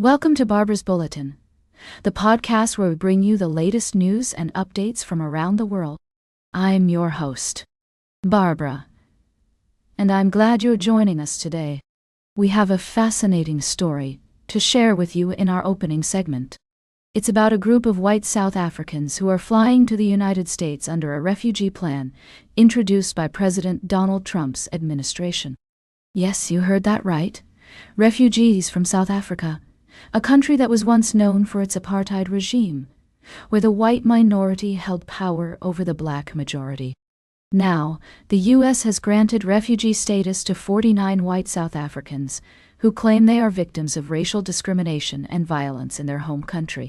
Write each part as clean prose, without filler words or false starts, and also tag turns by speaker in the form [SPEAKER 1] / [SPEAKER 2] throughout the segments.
[SPEAKER 1] Welcome to Barbara's Bulletin, the podcast where we bring you the latest news and updates from around the world. I'm your host, Barbara, and I'm glad you're joining us today. We have a fascinating story to share with you in our opening segment. It's about a group of white South Africans who are flying to the United States under a refugee plan introduced by President Donald Trump's administration. Yes, you heard that right. Refugees from South Africa, a country that was once known for its apartheid regime, where the white minority held power over the black majority. Now, the U.S. has granted refugee status to 49 white South Africans who claim they are victims of racial discrimination and violence in their home country.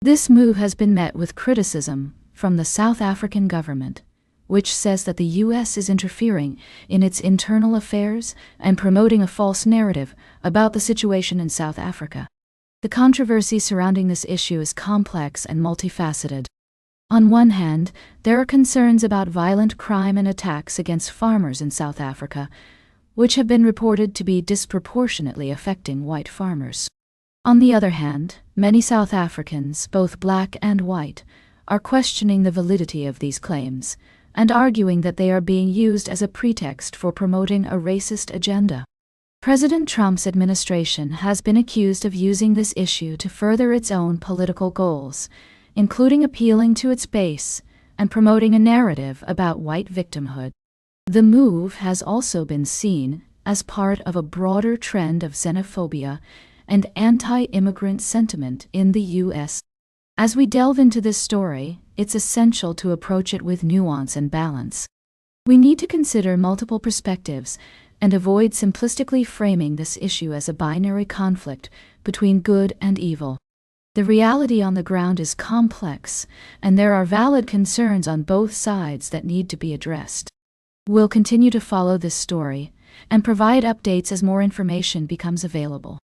[SPEAKER 1] This move has been met with criticism from the South African government, which says that the U.S. is interfering in its internal affairs and promoting a false narrative about the situation in South Africa. The controversy surrounding this issue is complex and multifaceted. On one hand, there are concerns about violent crime and attacks against farmers in South Africa, which have been reported to be disproportionately affecting white farmers. On the other hand, many South Africans, both black and white, are questioning the validity of these claims and arguing that they are being used as a pretext for promoting a racist agenda. President Trump's administration has been accused of using this issue to further its own political goals, including appealing to its base and promoting a narrative about white victimhood. The move has also been seen as part of a broader trend of xenophobia and anti-immigrant sentiment in the U.S. As we delve into this story, it's essential to approach it with nuance and balance. We need to consider multiple perspectives and avoid simplistically framing this issue as a binary conflict between good and evil. The reality on the ground is complex, and there are valid concerns on both sides that need to be addressed. We'll continue to follow this story and provide updates as more information becomes available.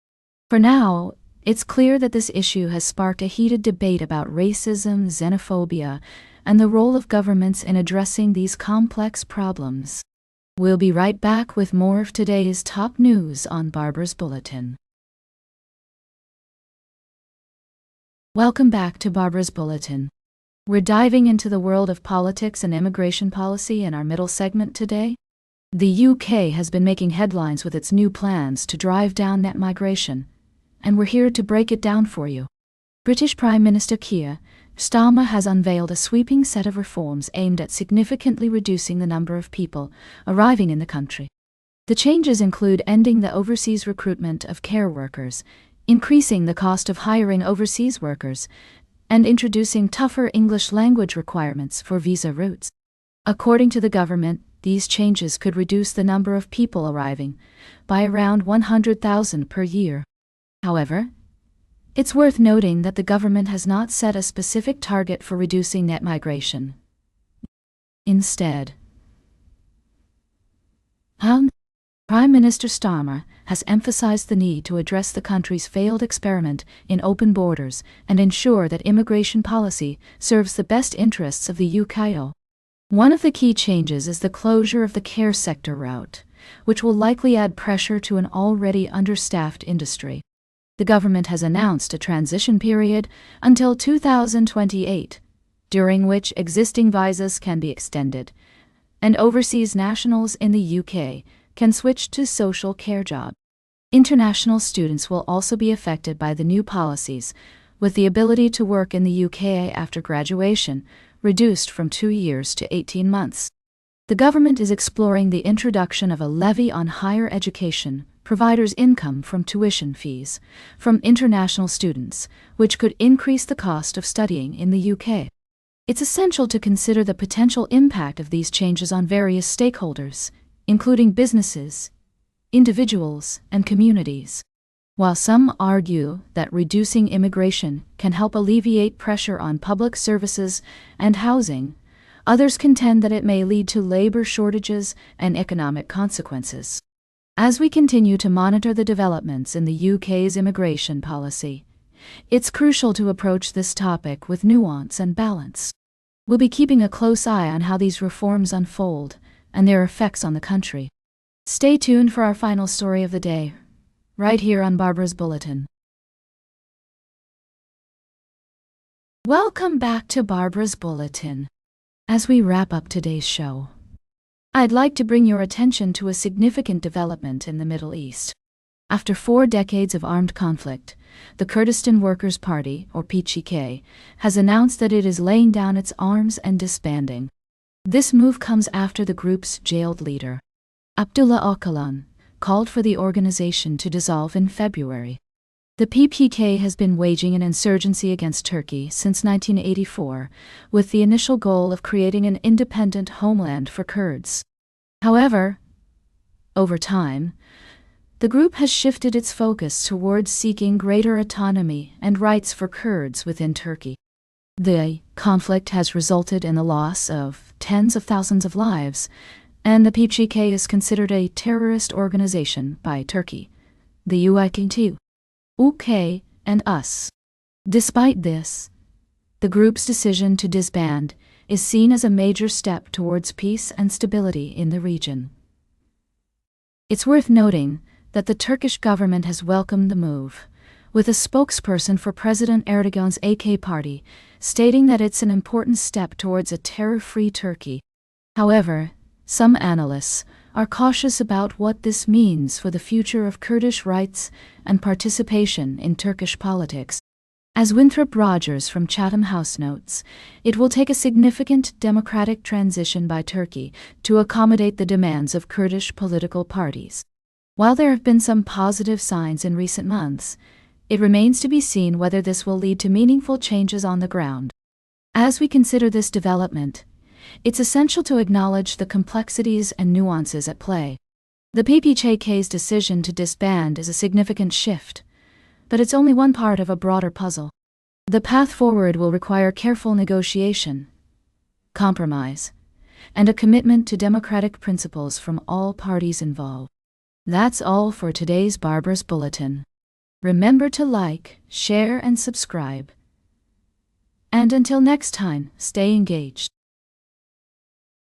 [SPEAKER 1] For now, it's clear that this issue has sparked a heated debate about racism, xenophobia, and the role of governments in addressing these complex problems. We'll be right back with more of today's top news on Barbara's Bulletin. Welcome back to Barbara's Bulletin. We're diving into the world of politics and immigration policy in our middle segment today. The UK has been making headlines with its new plans to drive down net migration, and we're here to break it down for you. British Prime Minister Keir Starmer has unveiled a sweeping set of reforms aimed at significantly reducing the number of people arriving in the country. The changes include ending the overseas recruitment of care workers, increasing the cost of hiring overseas workers, and introducing tougher English language requirements for visa routes. According to the government, these changes could reduce the number of people arriving by around 100,000 per year. However, it's worth noting that the government has not set a specific target for reducing net migration. Instead, Prime Minister Starmer has emphasized the need to address the country's failed experiment in open borders and ensure that immigration policy serves the best interests of the UK. One of the key changes is the closure of the care sector route, which will likely add pressure to an already understaffed industry. The government has announced a transition period until 2028, during which existing visas can be extended, and overseas nationals in the UK can switch to social care jobs. International students will also be affected by the new policies, with the ability to work in the UK after graduation reduced from 2 years to 18 months. The government is exploring the introduction of a levy on higher education providers' income from tuition fees from international students, which could increase the cost of studying in the UK. It's essential to consider the potential impact of these changes on various stakeholders, including businesses, individuals, and communities. While some argue that reducing immigration can help alleviate pressure on public services and housing, others contend that it may lead to labor shortages and economic consequences. As we continue to monitor the developments in the UK's immigration policy, it's crucial to approach this topic with nuance and balance. We'll be keeping a close eye on how these reforms unfold and their effects on the country. Stay tuned for our final story of the day, right here on Barbara's Bulletin. Welcome back to Barbara's Bulletin. As we wrap up today's show, I'd like to bring your attention to a significant development in the Middle East. After 4 decades of armed conflict, the Kurdistan Workers' Party, or PKK, has announced that it is laying down its arms and disbanding. This move comes after the group's jailed leader, Abdullah Öcalan, called for the organization to dissolve in February. The PKK has been waging an insurgency against Turkey since 1984, with the initial goal of creating an independent homeland for Kurds. However, over time, the group has shifted its focus towards seeking greater autonomy and rights for Kurds within Turkey. The conflict has resulted in the loss of tens of thousands of lives, and the PKK is considered a terrorist organization by Turkey, the UK, and us. Despite this, the group's decision to disband is seen as a major step towards peace and stability in the region. It's worth noting that the Turkish government has welcomed the move, with a spokesperson for President Erdogan's AK party stating that it's an important step towards a terror-free Turkey. However, some analysts are cautious about what this means for the future of Kurdish rights and participation in Turkish politics. As Winthrop Rogers from Chatham House notes, it will take a significant democratic transition by Turkey to accommodate the demands of Kurdish political parties. While there have been some positive signs in recent months, it remains to be seen whether this will lead to meaningful changes on the ground. As we consider this development, it's essential to acknowledge the complexities and nuances at play. The PKK's decision to disband is a significant shift, but it's only one part of a broader puzzle. The path forward will require careful negotiation, compromise, and a commitment to democratic principles from all parties involved. That's all for today's Barbara's Bulletin. Remember to like, share, and subscribe. And until next time, stay engaged.